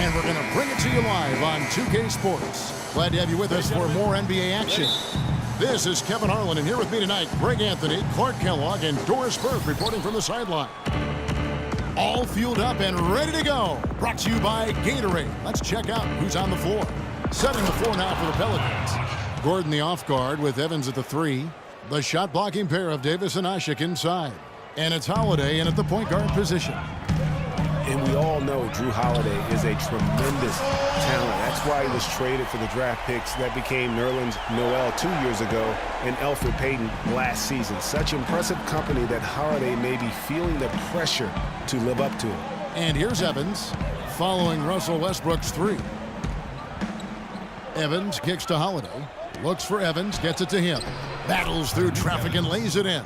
and we're going to bring it to you live on 2K Sports. Glad to have you with us for more NBA action. This is Kevin Harlan, and here with me tonight, Greg Anthony, Clark Kellogg, and Doris Burke reporting from the sideline. All fueled up and ready to go. Brought to you by Gatorade. Let's check out who's on the floor. Setting the floor now for the Pelicans. Gordon the off guard with Evans at the 3. The shot blocking pair of Davis and Ashik inside. And it's Holiday in at the point guard position. And we all know Jrue Holiday is a tremendous talent. That's why he was traded for the draft picks that became Nerlens Noel 2 years ago and Elfrid Payton last season. Such impressive company that Holiday may be feeling the pressure to live up to it. And here's Evans following Russell Westbrook's 3. Evans kicks to Holiday. Looks for Evans, gets it to him. Battles through traffic and lays it in.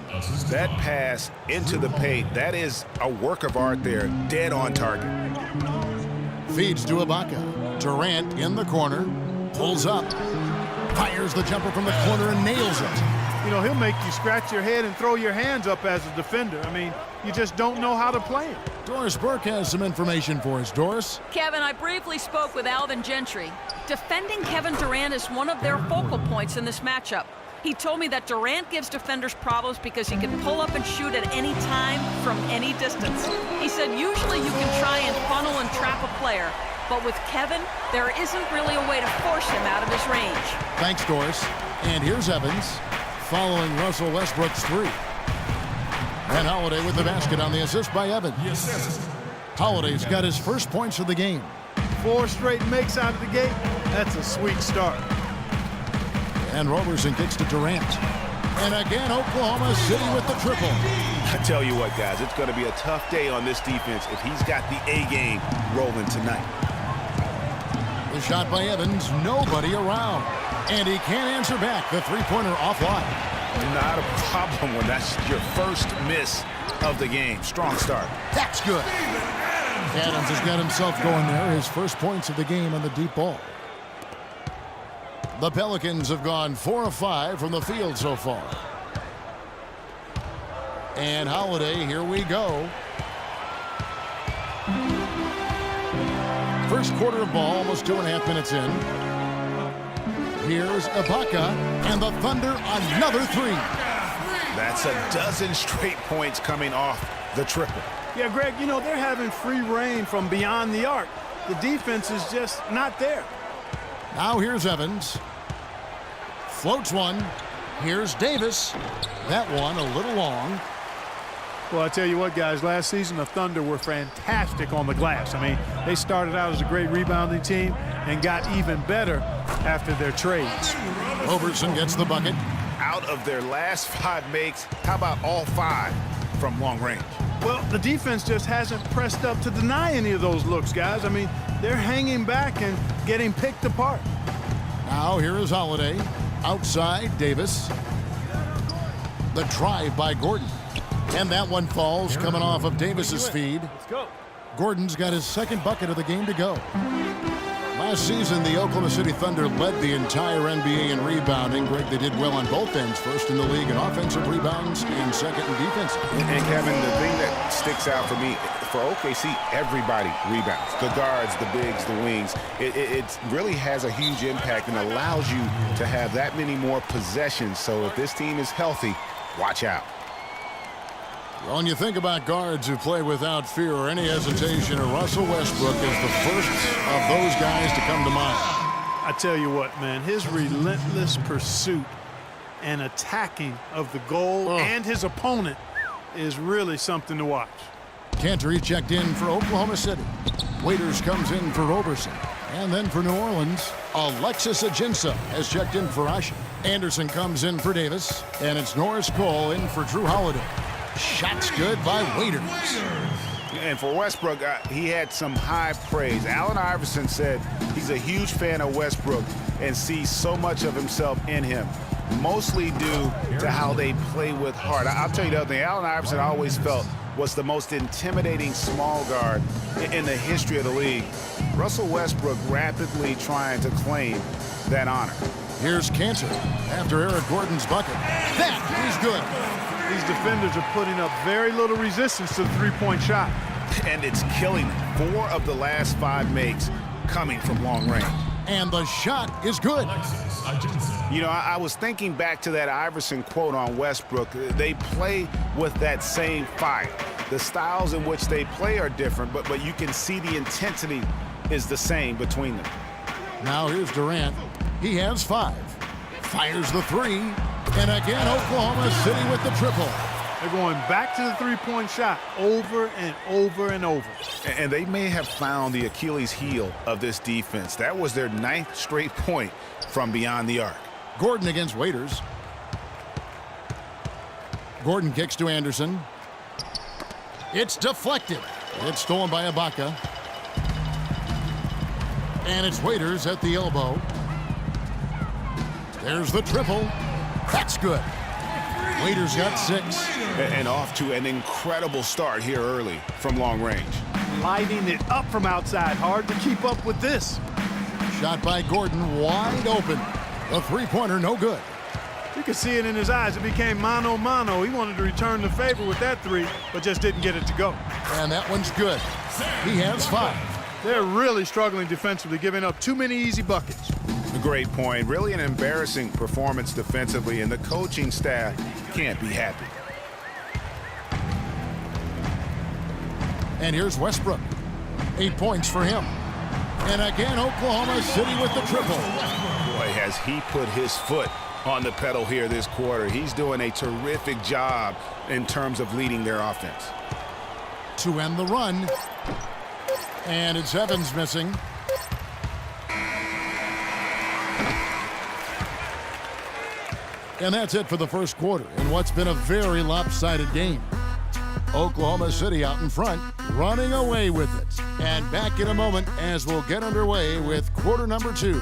That pass into the paint, that is a work of art there. Dead on target. Feeds to Ibaka. Durant in the corner. Pulls up. Fires the jumper from the corner and nails it. You know, he'll make you scratch your head and throw your hands up as a defender. I mean, you just don't know how to play him. Doris Burke has some information for us. Doris? Kevin, I briefly spoke with Alvin Gentry. Defending Kevin Durant is one of their focal points in this matchup. He told me that Durant gives defenders problems because he can pull up and shoot at any time from any distance. He said usually you can try and funnel and trap a player, but with Kevin, there isn't really a way to force him out of his range. Thanks, Doris. And here's Evans following Russell Westbrook's 3. And Holiday with the basket on the assist by Evans. Holiday's got his first points of the game. 4 straight makes out of the gate. That's a sweet start. And Roberson kicks to Durant. And again, Oklahoma City with the triple. I tell you what, guys, it's going to be a tough day on this defense if he's got the A game rolling tonight. The shot by Evans, nobody around. And he can't answer back. The three-pointer offline. Not a problem when that's your first miss of the game. Strong start. That's good. Adams has got himself going there. His first points of the game on the deep ball. The Pelicans have gone 4 of 5 from the field so far. And Holiday, here we go. First quarter of ball, almost 2.5 minutes in. Here's Ibaka, and the Thunder another 3. That's a dozen straight points coming off the triple. Yeah, Greg, you know, they're having free reign from beyond the arc. The defense is just not there. Now here's Evans. Floats one. Here's Davis. That one a little long. Well, I tell you what, guys, last season the Thunder were fantastic on the glass. I mean, they started out as a great rebounding team and got even better after their trades. Roberson gets the bucket. Out of their last 5 makes, how about all 5 from long range? Well, the defense just hasn't pressed up to deny any of those looks, guys. I mean, they're hanging back and getting picked apart. Now here is Holiday. Outside, Davis. The drive by Gordon. And that one falls coming off of Davis's feed. Let's go. Gordon's got his second bucket of the game to go. Last season, the Oklahoma City Thunder led the entire NBA in rebounding. Greg, they did well on both ends. First in the league in offensive rebounds and second in defensive. And Kevin, the thing that sticks out for me, for OKC, everybody rebounds. The guards, the bigs, the wings. It really has a huge impact and allows you to have that many more possessions. So if this team is healthy, watch out. Well, when you think about guards who play without fear or any hesitation, Russell Westbrook is the first of those guys to come to mind. I tell you what, man, his relentless pursuit and attacking of the goal and his opponent is really something to watch. Cantor checked in for Oklahoma City. Waiters comes in for Roberson. And then for New Orleans, Alexis Ajinça has checked in for Ashik. Anderson comes in for Davis. And it's Norris Cole in for Jrue Holiday. Shots good by Waiters. And for Westbrook, he had some high praise. Allen Iverson said he's a huge fan of Westbrook and sees so much of himself in him, mostly due to how they play with heart. I'll tell you the other thing, Allen Iverson always felt was the most intimidating small guard in the history of the league. Russell Westbrook rapidly trying to claim that honor. Here's Cantor after Eric Gordon's bucket. That is good. These defenders are putting up very little resistance to the three-point shot. And it's killing them. 4 of the last 5 makes coming from long range. And the shot is good. You know, I was thinking back to that Iverson quote on Westbrook. They play with that same fire. The styles in which they play are different, but you can see the intensity is the same between them. Now here's Durant. He has 5. Fires the 3. And again, Oklahoma City with the triple. They're going back to the three-point shot over and over and over. And they may have found the Achilles heel of this defense. That was their 9th straight point from beyond the arc. Gordon against Waiters. Gordon kicks to Anderson. It's deflected. It's stolen by Ibaka. And it's Waiters at the elbow. There's the triple. That's good. Waiters got 6. And off to an incredible start here early from long range. Lighting it up from outside. Hard to keep up with this. Shot by Gordon, wide open. The three-pointer, no good. You could see it in his eyes. It became mano-mano. He wanted to return the favor with that 3, but just didn't get it to go. And that one's good. He has 5. They're really struggling defensively, giving up too many easy buckets. A great point. Really an embarrassing performance defensively, and the coaching staff can't be happy. And here's Westbrook. 8 points for him. And again, Oklahoma City with the triple. Boy, has he put his foot on the pedal here this quarter. He's doing a terrific job in terms of leading their offense. To end the run. And it's Evans missing. And that's it for the first quarter in what's been a very lopsided game. Oklahoma City out in front, running away with it. And back in a moment as we'll get underway with quarter number 2.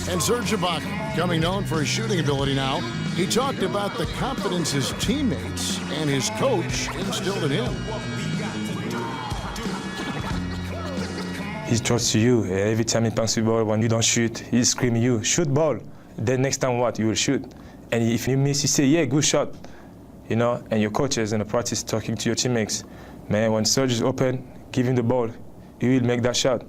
And Serge Ibaka, becoming known for his shooting ability now, he talked about the confidence his teammates and his coach instilled in him. He trusts you. Every time he passes the ball, when you don't shoot, he's screaming you, shoot ball. Then next time what? You will shoot. And if you miss, you say, yeah, good shot. You know, and your coaches in the practice talking to your teammates. Man, when Serge is open, give him the ball. He will make that shot.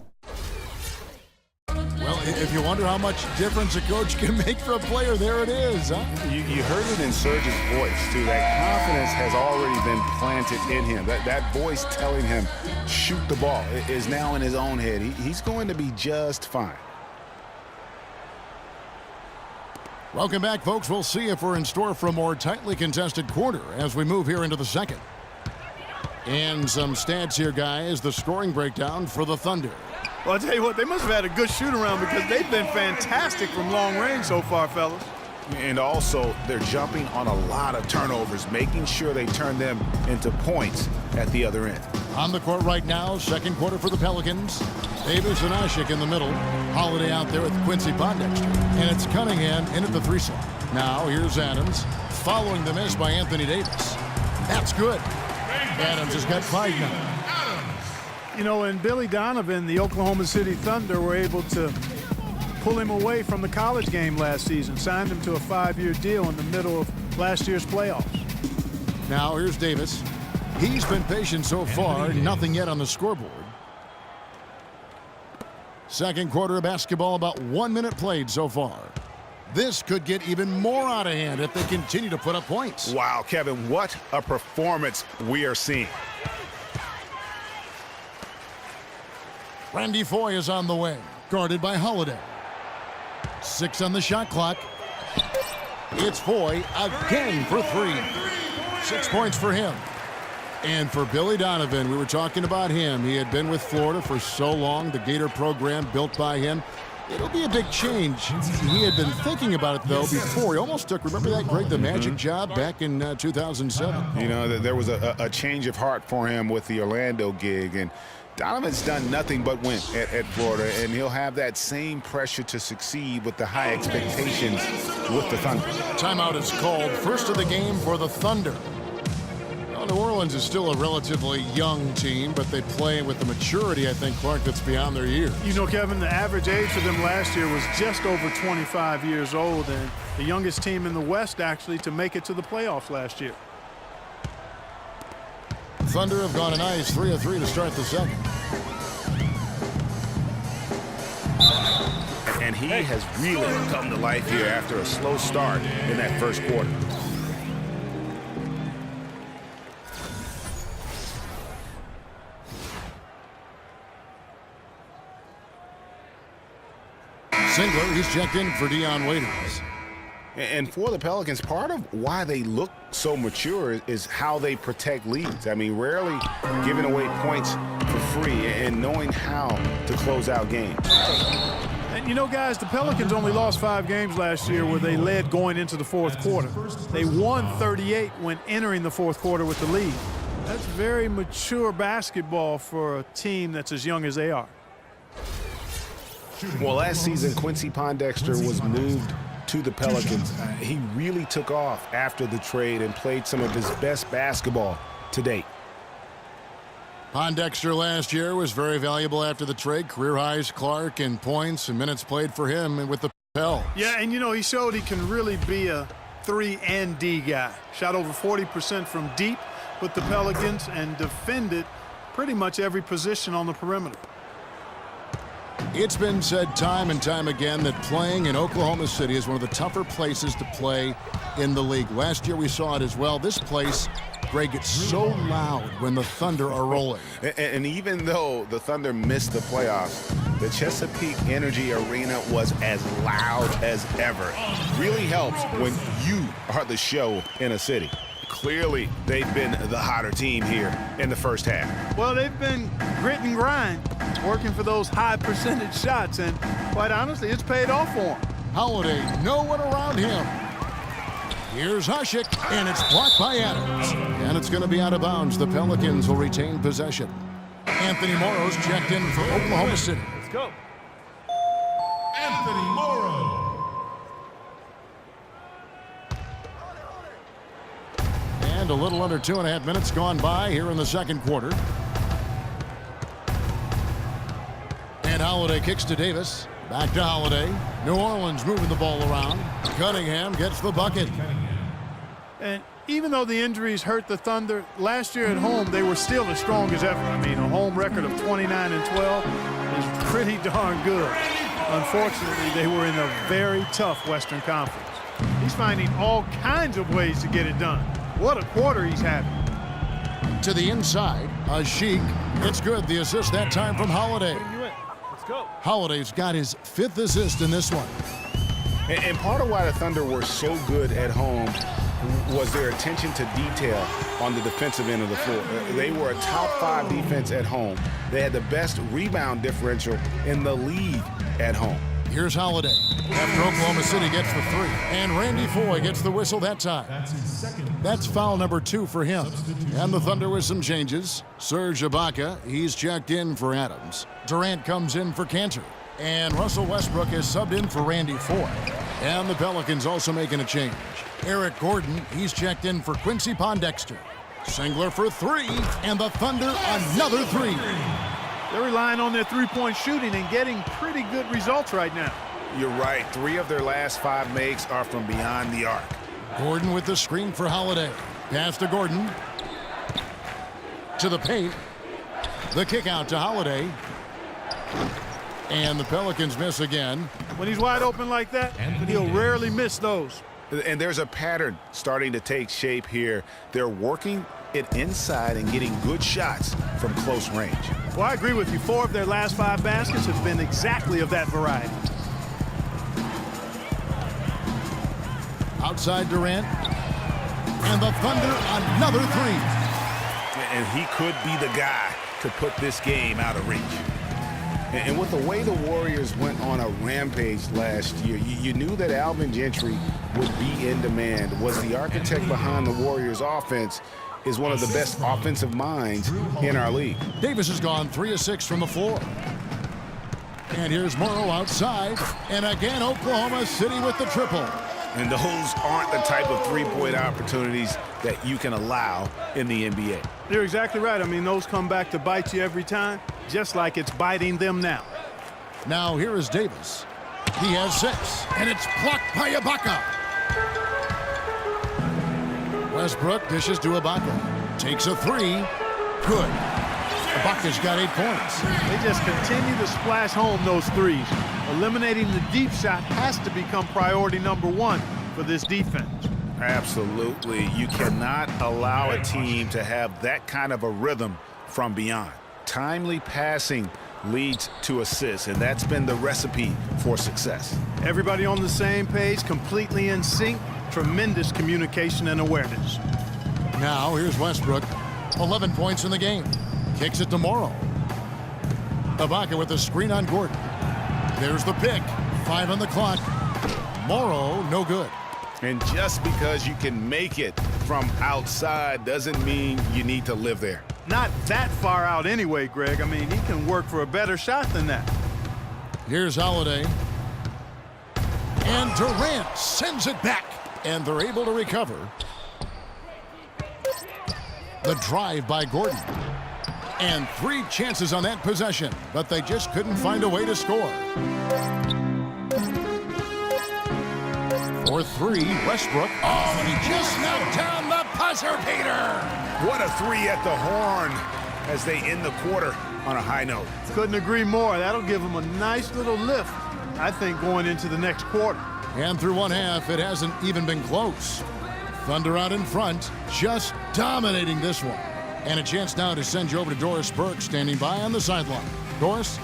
Well, if you wonder how much difference a coach can make for a player, there it is, huh? You heard it in Serge's voice, too. That confidence has already been planted in him. That voice telling him, shoot the ball, is now in his own head. He's going to be just fine. Welcome back, folks. We'll see if we're in store for a more tightly contested quarter as we move here into the second. And some stats here, guys. The scoring breakdown for the Thunder. Well, I'll tell you what, they must have had a good shoot-around because they've been fantastic from long range so far, fellas. And also, they're jumping on a lot of turnovers, making sure they turn them into points at the other end. On the court right now, second quarter for the Pelicans. Davis and Ashik in the middle. Holiday out there with Quincy Pondexter. And it's Cunningham in at the 3 slot. Now, here's Adams, following the miss by Anthony Davis. That's good. Adams has got 5 now. You know, and Billy Donovan, the Oklahoma City Thunder, were able to pull him away from the college game last season, signed him to a 5-year deal in the middle of last year's playoffs. Now here's Davis. He's been patient so far, nothing yet on the scoreboard. Second quarter of basketball, about 1 minute played so far. This could get even more out of hand if they continue to put up points. Wow, Kevin, what a performance we are seeing. Randy Foye is on the way, guarded by Holiday. 6 on the shot clock. It's Foye again for 3. 6 points for him. And for Billy Donovan, we were talking about him. He had been with Florida for so long, the Gator program built by him. It'll be a big change. He had been thinking about it, though, before. He almost took, remember that, Greg, the Magic job back in 2007? You know, there was a change of heart for him with the Orlando gig, and Donovan's done nothing but win at Florida, and he'll have that same pressure to succeed with the high expectations with the Thunder. Timeout is called. First of the game for the Thunder. Well, New Orleans is still a relatively young team, but they play with the maturity, I think, Clark, that's beyond their years. You know, Kevin, the average age for them last year was just over 25 years old, and the youngest team in the West, actually, to make it to the playoffs last year. Thunder have gone a nice 3 of 3 to start the second. And he has really come to life here after a slow start in that first quarter. Singler, he's checked in for Dion Waiters. And for the Pelicans, part of why they look so mature is how they protect leads. I mean, rarely giving away points for free and knowing how to close out games. And you know, guys, the Pelicans only lost 5 games last year where they led going into the fourth quarter. They won 38 when entering the fourth quarter with the lead. That's very mature basketball for a team that's as young as they are. Well, last season, Quincy Pondexter was moved to the Pelicans. He really took off after the trade and played some of his best basketball to date. Pondexter last year was very valuable after the trade. Career highs, Clark, in points and minutes played for him with the Pels. Yeah, and you know, he showed he can really be a 3 and D guy. Shot over 40% from deep with the Pelicans and defended pretty much every position on the perimeter. It's been said time and time again that playing in Oklahoma City is one of the tougher places to play in the league. Last year we saw it as well. This place, Greg, gets so loud when the Thunder are rolling. And even though the Thunder missed the playoffs, the Chesapeake Energy Arena was as loud as ever. Really helps when you are the show in a city. Clearly, they've been the hotter team here in the first half. Well, they've been grit and grind, working for those high percentage shots, and quite honestly, it's paid off for them. Holiday, no one around him. Here's Hushik, and it's blocked by Adams. And it's going to be out of bounds. The Pelicans will retain possession. Anthony Morrow's checked in for Oklahoma City. Let's go. Anthony Morrow. And a little under 2.5 minutes gone by here in the second quarter. And Holiday kicks to Davis. Back to Holiday. New Orleans moving the ball around. Cunningham gets the bucket. And even though the injuries hurt the Thunder, last year at home they were still as strong as ever. I mean, a home record of 29 and 12 is pretty darn good. Unfortunately, they were in a very tough Western Conference. He's finding all kinds of ways to get it done. What a quarter he's having. To the inside, Asik. It's good. The assist that time from Holiday. Let's go. Holiday's got his 5th assist in this one. And part of why the Thunder were so good at home was their attention to detail on the defensive end of the floor. They were a top 5 defense at home. They had the best rebound differential in the league at home. Here's Holiday after Oklahoma City gets the 3. And Randy Foye gets the whistle that time. That's foul number 2 for him. And the Thunder with some changes. Serge Ibaka, he's checked in for Adams. Durant comes in for Cantor. And Russell Westbrook is subbed in for Randy Foye. And the Pelicans also making a change. Eric Gordon, he's checked in for Quincy Pondexter. Singler for 3. And the Thunder another 3. They're relying on their three-point shooting and getting pretty good results right now. You're right. 3 of their last 5 makes are from beyond the arc. Gordon with the screen for Holiday. Pass to Gordon. To the paint. The kick out to Holiday. And the Pelicans miss again. When he's wide open like that, he'll rarely miss those. And there's a pattern starting to take shape here. They're working it inside and getting good shots from close range. Well, I agree with you. 4 of their last 5 baskets have been exactly of that variety. Outside Durant. And the Thunder another 3. And he could be the guy to put this game out of reach. And with the way the Warriors went on a rampage last year, you knew that Alvin Gentry would be in demand. Was the architect behind the Warriors' offense, is one of the best offensive minds in our league. Davis has gone 3 of 6 from the floor. And here's Morrow outside. And again, Oklahoma City with the triple. And those aren't the type of three-point opportunities that you can allow in the NBA. You're exactly right. I mean, those come back to bite you every time, just like it's biting them now. Now here is Davis. He has 6, and it's blocked by Ibaka. Westbrook dishes to Ibaka. Takes a 3. Good. Ibaka's got 8 points. They just continue to splash home those threes. Eliminating the deep shot has to become priority number 1 for this defense. Absolutely. You cannot allow a team to have that kind of a rhythm from beyond. Timely passing leads to assists, and that's been the recipe for success. Everybody on the same page, completely in sync, tremendous communication and awareness. Now here's Westbrook. 11 points in the game. Kicks it to Morrow. Ibaka with the screen on Gordon. There's the pick. 5 on the clock. Morrow, no good. And just because you can make it from outside doesn't mean you need to live there. Not that far out anyway, Greg. I mean, he can work for a better shot than that. Here's Holiday. And Durant sends it back. And they're able to recover. The drive by Gordon. And 3 chances on that possession, but they just couldn't find a way to score. For 3, Westbrook. Oh, and he just knocked down the buzzer beater. What a 3 at the horn as they end the quarter on a high note. Couldn't agree more. That'll give them a nice little lift, I think, going into the next quarter. And through one half, it hasn't even been close. Thunder out in front, just dominating this one. And a chance now to send you over to Doris Burke, standing by on the sideline. Doris?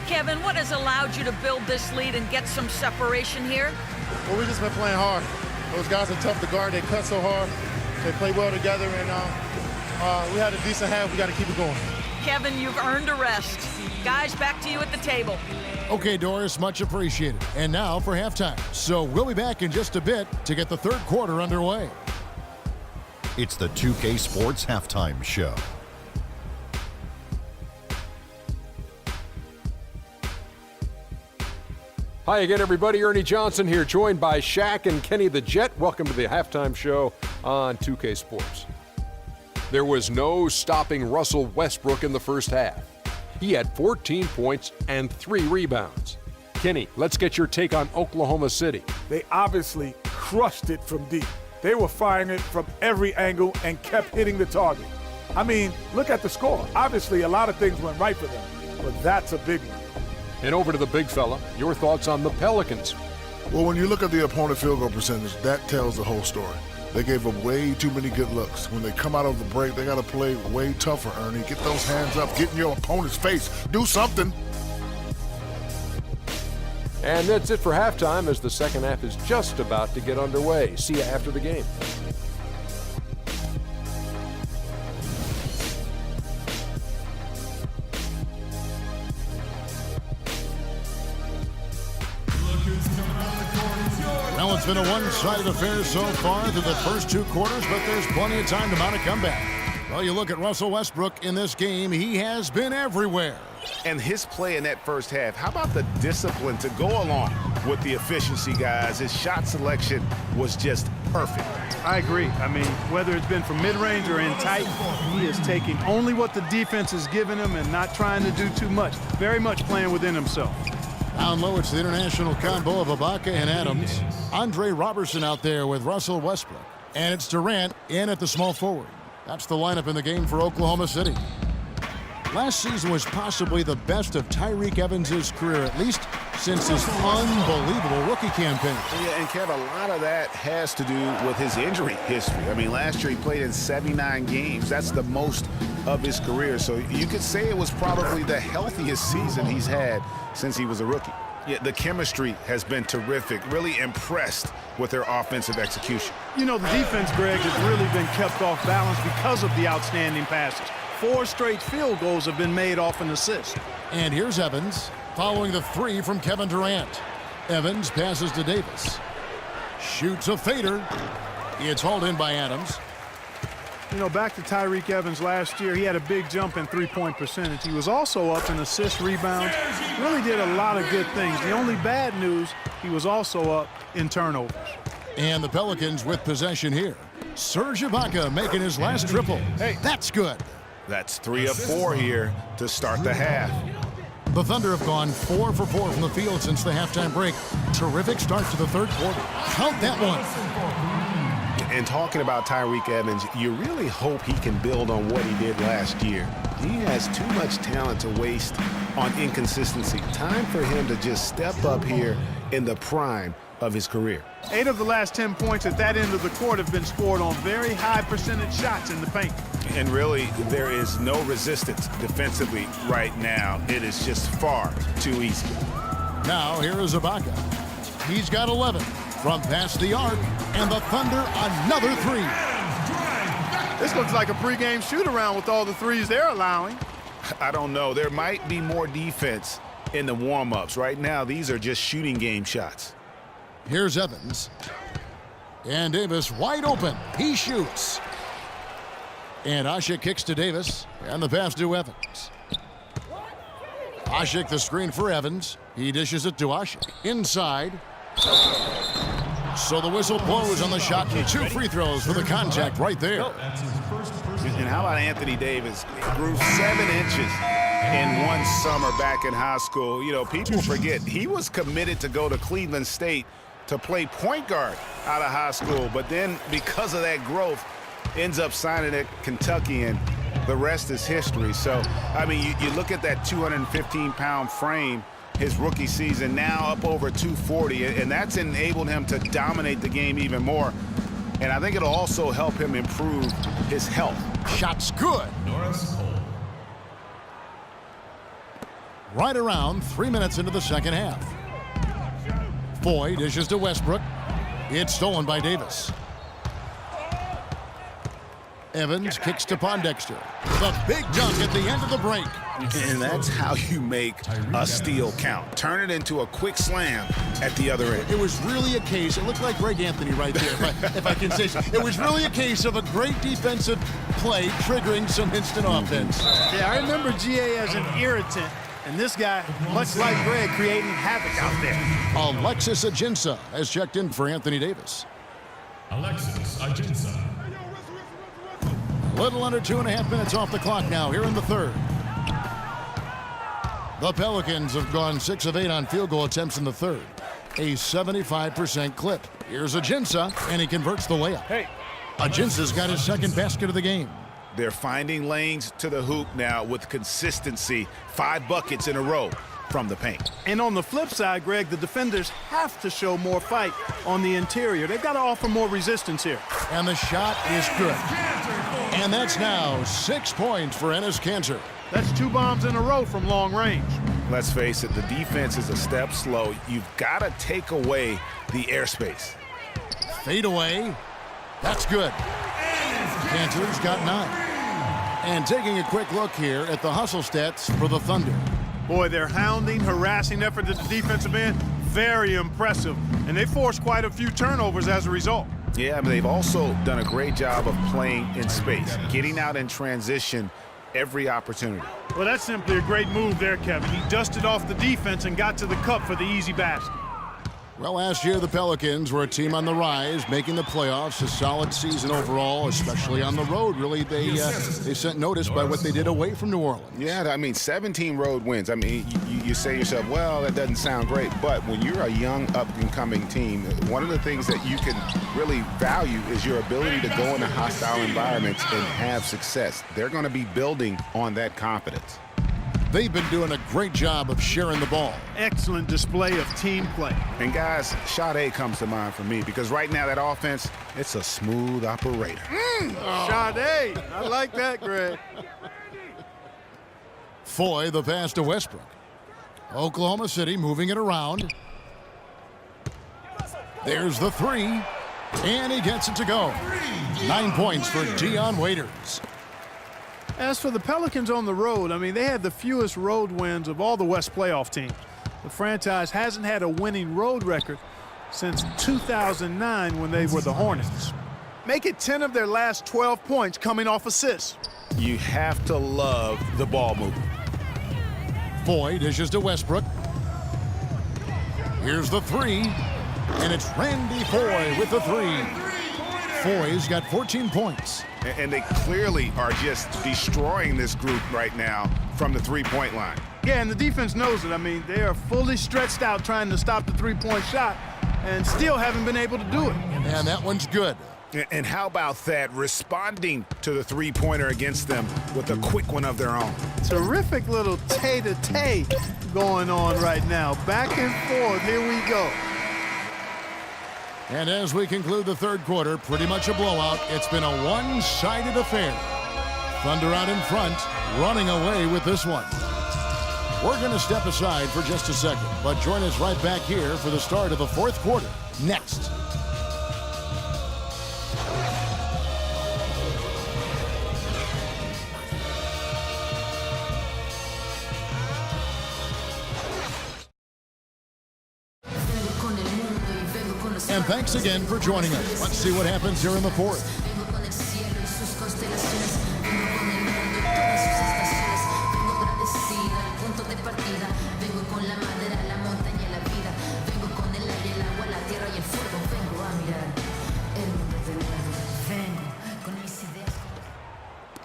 Kevin, what has allowed you to build this lead and get some separation here? Well, we've just been playing hard. Those guys are tough to guard. They cut so hard. They play well together, and we had a decent half. We got to keep it going. Kevin, you've earned a rest. Guys, back to you at the table. Okay, Doris, much appreciated. And now for halftime. So we'll be back in just a bit to get the third quarter underway. It's the 2K Sports Halftime Show. Hi again, everybody. Ernie Johnson here, joined by Shaq and Kenny the Jet. Welcome to the Halftime Show on 2K Sports. There was no stopping Russell Westbrook in the first half. He had 14 points and 3 rebounds. Kenny, let's get your take on Oklahoma City. They obviously crushed it from deep. They were firing it from every angle and kept hitting the target. I mean, look at the score. Obviously, a lot of things went right for them, but that's a big one. And over to the big fella, your thoughts on the Pelicans. Well, when you look at the opponent field goal percentage, that tells the whole story. They gave up way too many good looks. When they come out of the break, they got to play way tougher, Ernie. Get those hands up. Get in your opponent's face. Do something. And that's it for halftime, as the second half is just about to get underway. See you after the game. Well, it's been a one-sided affair so far through the first 2 quarters, but there's plenty of time to mount a comeback. Well, you look at Russell Westbrook in this game, he has been everywhere. And his play in that first half, how about the discipline to go along with the efficiency, guys? His shot selection was just perfect. I agree. I mean, whether it's been from mid-range or in tight, he is taking only what the defense is giving him and not trying to do too much. Very much playing within himself. Down low, it's the international combo of Ibaka and Adams. Andre Robertson out there with Russell Westbrook. And it's Durant in at the small forward. That's the lineup in the game for Oklahoma City. Last season was possibly the best of Tyreke Evans' career, at least since his unbelievable rookie campaign. Yeah, and Kev, a lot of that has to do with his injury history. I mean, last year he played in 79 games. That's the most of his career. So you could say it was probably the healthiest season he's had since he was a rookie. Yeah, the chemistry has been terrific. Really impressed with their offensive execution. You know, the defense, Greg, has really been kept off balance because of the outstanding passes. 4 straight field goals have been made off an assist. And here's Evans following the 3 from Kevin Durant. Evans passes to Davis. Shoots a fader. It's hauled in by Adams. You know, back to Tyreke Evans last year, he had a big jump in three-point percentage. He was also up in assist, rebounds. Really did a lot of good things. The only bad news, he was also up in turnovers. And the Pelicans with possession here. Serge Ibaka making his last triple. Hey, that's good. That's 3 of 4 here to start the half. The Thunder have gone 4 for 4 from the field since the halftime break. Terrific start to the third quarter. Count that one. And talking about Tyreke Evans, you really hope he can build on what he did last year. He has too much talent to waste on inconsistency. Time for him to just step up here in the prime of his career. 8 of the last 10 points at that end of the court have been scored on very high percentage shots in the paint. And really, there is no resistance defensively right now. It is just far too easy. Now here is Ibaka. He's got 11 from past the arc, and the Thunder another 3. This looks like a pregame shoot-around with all the threes they're allowing. I don't know. There might be more defense in the warm-ups. Right now, these are just shooting game shots. Here's Evans. And Davis wide open. He shoots. And Asik kicks to Davis, and the pass to Evans. Asik the screen for Evans. He dishes it to Asik. Inside. So the whistle blows on the shot. 2 free throws for the contact right there. And how about Anthony Davis? He grew 7 inches in one summer back in high school. You know, people forget he was committed to go to Cleveland State to play point guard out of high school. But then because of that growth, ends up signing at Kentucky, and the rest is history. So, I mean, you look at that 215-pound frame his rookie season, now up over 240, and that's enabled him to dominate the game even more. And I think it'll also help him improve his health. Shot's good. Right around 3 minutes into the second half. Foy dishes to Westbrook. It's stolen by Davis. Evans kicks to Pondexter. The big dunk at the end of the break. And that's how you make a steal count. Turn it into a quick slam at the other end. It was really a case, it looked like Greg Anthony right there, if I can say so. It was really a case of a great defensive play triggering some instant offense. Yeah, I remember GA as an irritant, and this guy, much like Greg, creating havoc out there. Alexis Ajinça has checked in for Anthony Davis. Alexis Ajinça. Little under 2.5 minutes off the clock now here in the third. The Pelicans have gone 6 of 8 on field goal attempts in the third. A 75% clip. Here's Ajinça, and he converts the layup. Hey. Ajinça's got his second basket of the game. They're finding lanes to the hoop now with consistency. 5 buckets in a row from the paint. And on the flip side, Greg, the defenders have to show more fight on the interior. They've got to offer more resistance here. And the shot is good. And that's now 6 points for Enes Kanter. That's 2 bombs in a row from long range. Let's face it, the defense is a step slow. You've got to take away the airspace. Fade away. That's good. Kanter's got 9. And taking a quick look here at the hustle stats for the Thunder. Boy, their hounding, harassing effort at the defensive end, very impressive. And they forced quite a few turnovers as a result. Yeah, but they've also done a great job of playing in space, getting out in transition every opportunity. Well, that's simply a great move there, Kevin. He dusted off the defense and got to the cup for the easy basket. Well, last year the Pelicans were a team on the rise, making the playoffs. A solid season overall, especially on the road. Really, they sent notice by what they did away from New Orleans. Yeah, I mean, 17 road wins. I mean, you say to yourself, well, that doesn't sound great. But when you're a young, up-and-coming team, one of the things that you can really value is your ability to go into hostile environments and have success. They're going to be building on that confidence. They've been doing a great job of sharing the ball. Excellent display of team play. And guys, Sade comes to mind for me because right now that offense, it's a smooth operator. Sade, I like that, Greg. Foy, the pass to Westbrook. Oklahoma City moving it around. There's the 3, and he gets it to go. 9 points for Dion Waiters. As for the Pelicans on the road, I mean, they had the fewest road wins of all the West playoff teams. The franchise hasn't had a winning road record since 2009 when they were the Hornets. Make it 10 of their last 12 points coming off assists. You have to love the ball movement. Foy dishes to Westbrook. Here's the three, and it's Randy Foye with the three. Foye's got 14 points. And they clearly are just destroying this group right now from the three-point line. Yeah, and the defense knows it. I mean, they are fully stretched out trying to stop the three-point shot and still haven't been able to do it. And that one's good. And how about that, responding to the three-pointer against them with a quick one of their own. Terrific little tay-to-tay going on right now. Back and forth, here we go. And as we conclude the third quarter, pretty much a blowout. It's been a one-sided affair. Thunder out in front, running away with this one. We're going to step aside for just a second, but join us right back here for the start of the fourth quarter next. And thanks again for joining us. Let's see what happens here in the fourth.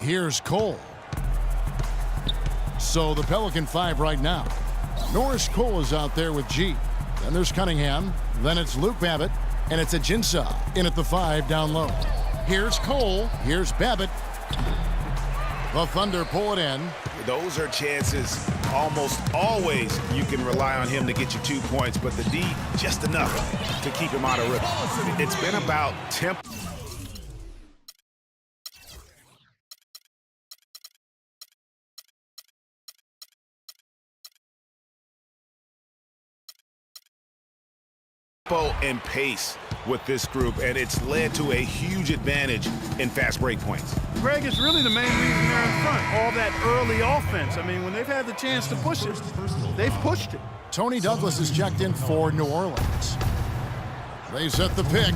Here's Cole. So the Pelican 5 right now. Norris Cole is out there with G. Then there's Cunningham. Then it's Luke Babbitt. And it's Ajinça in at the 5 down low. Here's Cole. Here's Babbitt. The Thunder pull it in. Those are chances almost always you can rely on him to get you 2 points, but the D just enough to keep him out of rhythm. It's been about tempo. And pace with this group, and it's led to a huge advantage in fast break points. Greg, it's really the main reason they're in front. All that early offense. I mean, when they've had the chance to push it, they've pushed it. Tony Douglas is checked in for New Orleans. They set the pick.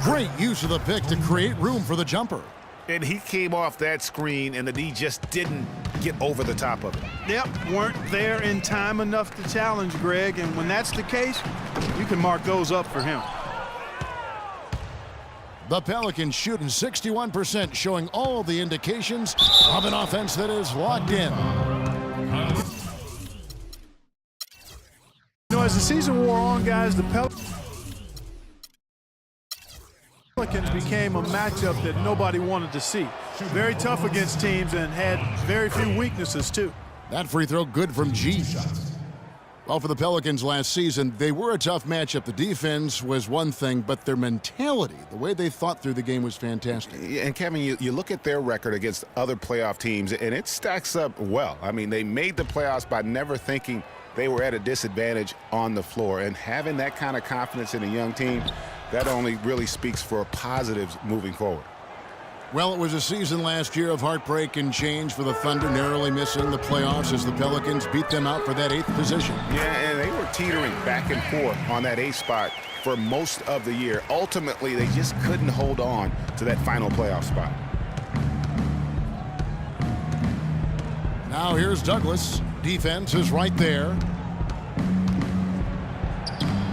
Great use of the pick to create room for the jumper. And he came off that screen, and the D just didn't get over the top of it. Yep, weren't there in time enough to challenge Greg, and when that's the case, you can mark those up for him. The Pelicans shooting 61%, showing all the indications of an offense that is locked in. You know, as the season wore on, guys, the Pelicans became a matchup that nobody wanted to see. Very tough against teams and had very few weaknesses, too. That free throw good from G. Well, for the Pelicans last season, they were a tough matchup. The defense was one thing, but their mentality, the way they thought through the game was fantastic. And, Kevin, you look at their record against other playoff teams, and it stacks up well. I mean, they made the playoffs by never thinking they were at a disadvantage on the floor. And having that kind of confidence in a young team, that only really speaks for positives moving forward. Well, it was a season last year of heartbreak and change for the Thunder, narrowly missing the playoffs as the Pelicans beat them out for that 8th position. Yeah, and they were teetering back and forth on that 8th spot for most of the year. Ultimately, they just couldn't hold on to that final playoff spot. Now here's Douglas. Defense is right there.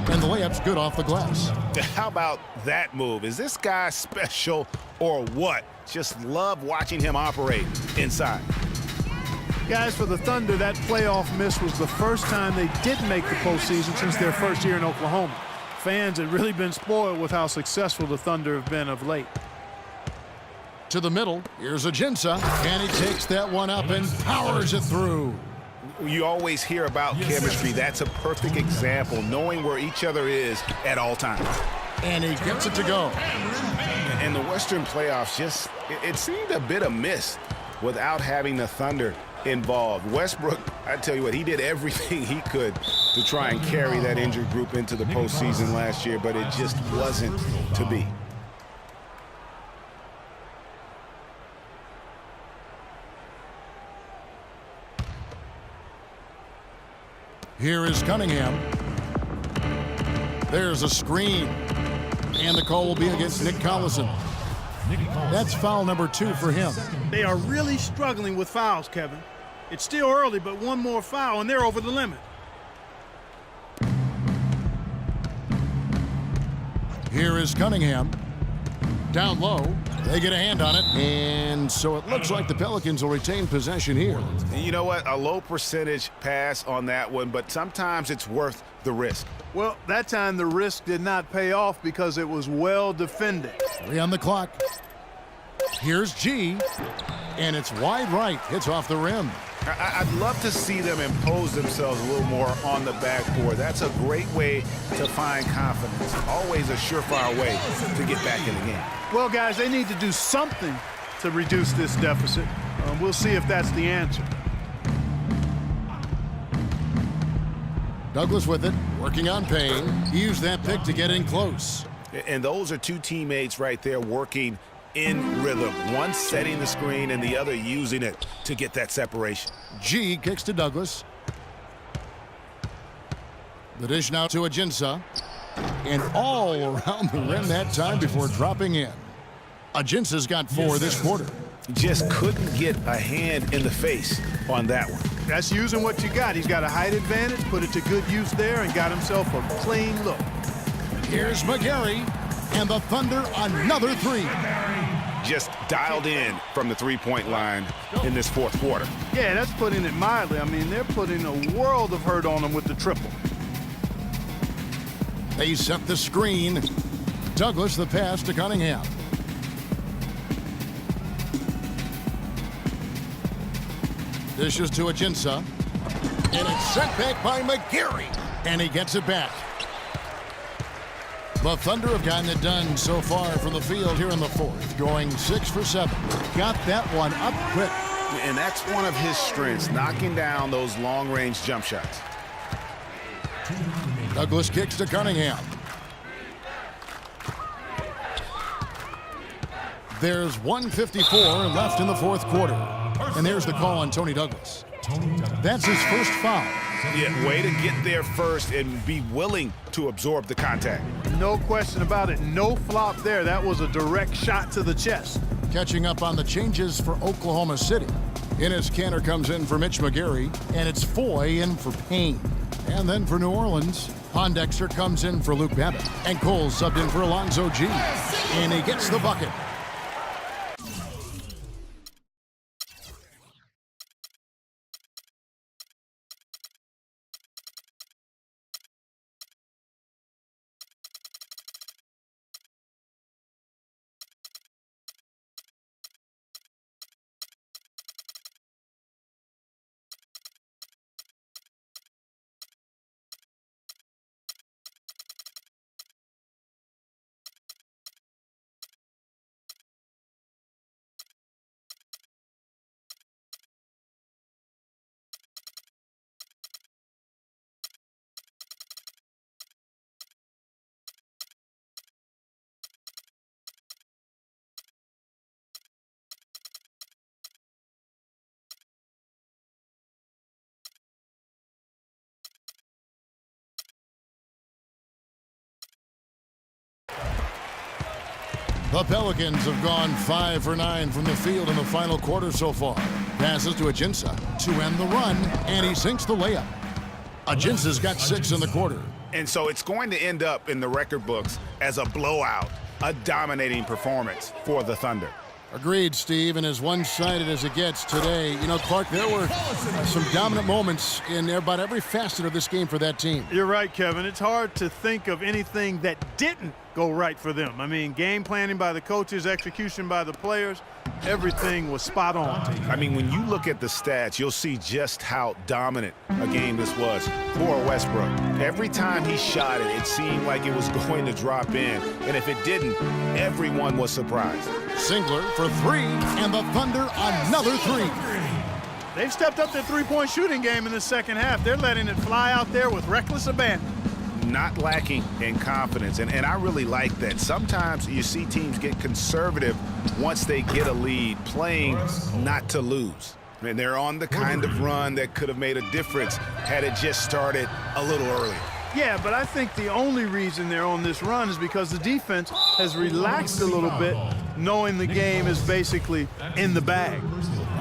And the layup's good off the glass. How about that move? Is this guy special or what? Just love watching him operate inside. Guys, for the Thunder, that playoff miss was the first time they didn't make the postseason since their first year in Oklahoma. Fans had really been spoiled with how successful the Thunder have been of late. To the middle, here's Ajinça, and he takes that one up and powers it through. You always hear about chemistry. That's a perfect example, knowing where each other is at all times. And he gets it to go. And the Western playoffs just, it seemed a bit amiss without having the Thunder involved. Westbrook, I tell you what, he did everything he could to try and carry that injured group into the postseason last year, but it just wasn't to be. Here is Cunningham. There's a screen. And the call will be against Nick Collison. That's foul number 2 for him. They are really struggling with fouls, Kevin. It's still early, but one more foul, and they're over the limit. Here is Cunningham. Down low. They get a hand on it, and so it looks like the Pelicans will retain possession here. And you know what? A low percentage pass on that one, but sometimes it's worth the risk. Well, that time the risk did not pay off because it was well defended. 3 on the clock. Here's G, and it's wide right. Hits off the rim. I'd love to see them impose themselves a little more on the backboard. That's a great way to find confidence. Always a surefire way to get back in the game. Well, guys, they need to do something to reduce this deficit. We'll see if that's the answer. Douglas with it, working on Payne. He used that pick to get in close. And those are two teammates right there working in rhythm. One setting the screen and the other using it to get that separation. G kicks to Douglas. The dish now to Ajinça. And all around the rim that time before dropping in. Ajinça's got 4 this quarter. Just couldn't get a hand in the face on that one. That's using what you got. He's got a height advantage, put it to good use there, and got himself a clean look. Here's McGarry, and the Thunder another 3. Just dialed in from the three-point line in this fourth quarter. Yeah, that's putting it mildly. I mean, they're putting a world of hurt on him with the triple. They set the screen. Douglas the pass to Cunningham. Dishes to Ajinça. And it's sent back by McGarry. And he gets it back. The Thunder have gotten it done so far from the field here in the fourth, going 6 for 7. Got that one up quick. And that's one of his strengths, knocking down those long-range jump shots. Douglas kicks to Cunningham. There's 1:54 left in the fourth quarter. And there's the call on Tony Douglas. That's his first foul. Yeah, way to get there first and be willing to absorb the contact. No question about it. No flop there. That was a direct shot to the chest. Catching up on the changes for Oklahoma City. Enes Kanter comes in for Mitch McGarry, and it's Foy in for Payne. And then for New Orleans, Pondexter comes in for Luke Babbitt. And Cole subbed in for Alonzo G. And he gets the bucket. The Pelicans have gone 5 for 9 from the field in the final quarter so far. Passes to Ajinça to end the run, and he sinks the layup. Ajinça's got 6 in the quarter. And so it's going to end up in the record books as a blowout, a dominating performance for the Thunder. Agreed, Steve, and as one-sided as it gets today, you know, Clark, there were some dominant moments in about every facet of this game for that team. You're right, Kevin. It's hard to think of anything that didn't go right for them. I mean, game planning by the coaches, execution by the players, everything was spot on. I mean, when you look at the stats, you'll see just how dominant a game this was for Westbrook. Every time he shot it, it seemed like it was going to drop in. And if it didn't, everyone was surprised. Singler for 3, and the Thunder another 3. They've stepped up their three-point shooting game in the second half. They're letting it fly out there with reckless abandon. Not lacking in confidence, and I really like that. Sometimes you see teams get conservative once they get a lead, playing not to lose. And they're on the kind of run that could have made a difference had it just started a little earlier. Yeah, but I think the only reason they're on this run is because the defense has relaxed a little bit, knowing the game is basically in the bag.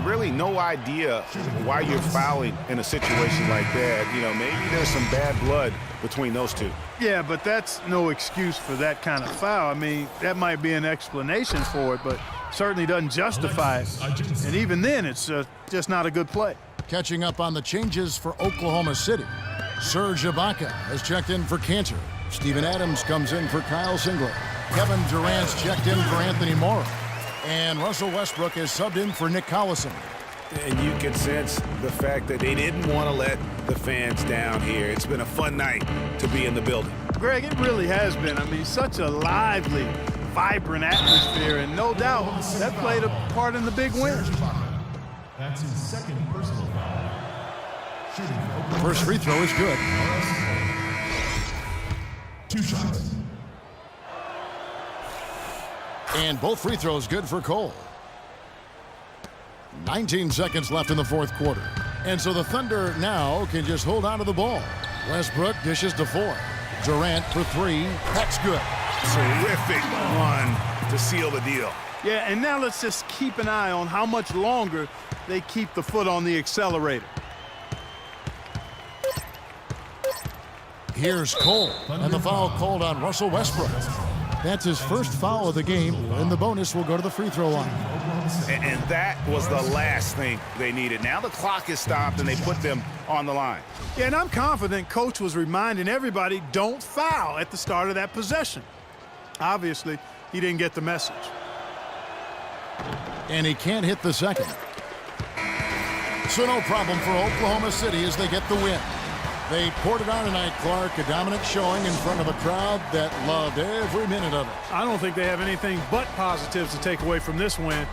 really no idea why you're fouling in a situation like that. You know, maybe there's some bad blood between those two. Yeah, but that's no excuse for that kind of foul. I mean, that might be an explanation for it, but certainly doesn't justify it. And even then, it's just not a good play. Catching up on the changes for Oklahoma City. Serge Ibaka has checked in for Cantor. Steven Adams comes in for Kyle Singler. Kevin Durant's checked in for Anthony Morrow. And Russell Westbrook is subbed in for Nick Collison. And you can sense the fact that they didn't want to let the fans down here. It's been a fun night to be in the building. Greg, it really has been. I mean, such a lively, vibrant atmosphere, and no doubt that played a part in the big win. That's his second personal foul. Shooting First free throw is good. 2 shots. And both free throws good for Cole. 19 seconds left in the fourth quarter. And so the Thunder now can just hold on to the ball. Westbrook dishes to 4. Durant for 3. That's good. Terrific run to seal the deal. Yeah, and now let's just keep an eye on how much longer they keep the foot on the accelerator. Here's Cole, and the foul called on Russell Westbrook. That's his first foul of the game, and the bonus will go to the free throw line. And that was the last thing they needed. Now the clock is stopped, and they put them on the line. Yeah, and I'm confident Coach was reminding everybody, don't foul at the start of that possession. Obviously, he didn't get the message. And he can't hit the second. So no problem for Oklahoma City as they get the win. They poured it on tonight, Clark. A dominant showing in front of a crowd that loved every minute of it. I don't think they have anything but positives to take away from this win.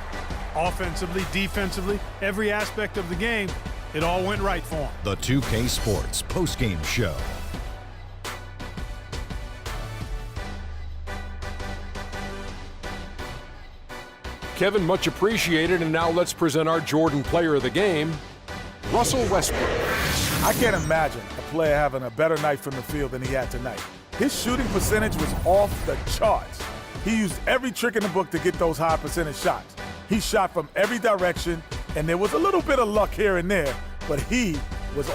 Offensively, defensively, every aspect of the game, it all went right for them. The 2K Sports postgame show. Kevin, much appreciated, and now let's present our Jordan Player of the Game, Russell Westbrook. I can't imagine a player having a better night from the field than he had tonight. His shooting percentage was off the charts. He used every trick in the book to get those high percentage shots. He shot from every direction, and there was a little bit of luck here and there, but he was.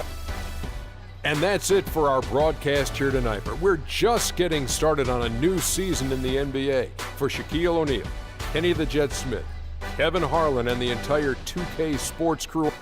And that's it for our broadcast here tonight. But we're just getting started on a new season in the NBA. For Shaquille O'Neal, Kenny the Jet Smith, Kevin Harlan, and the entire 2K Sports crew.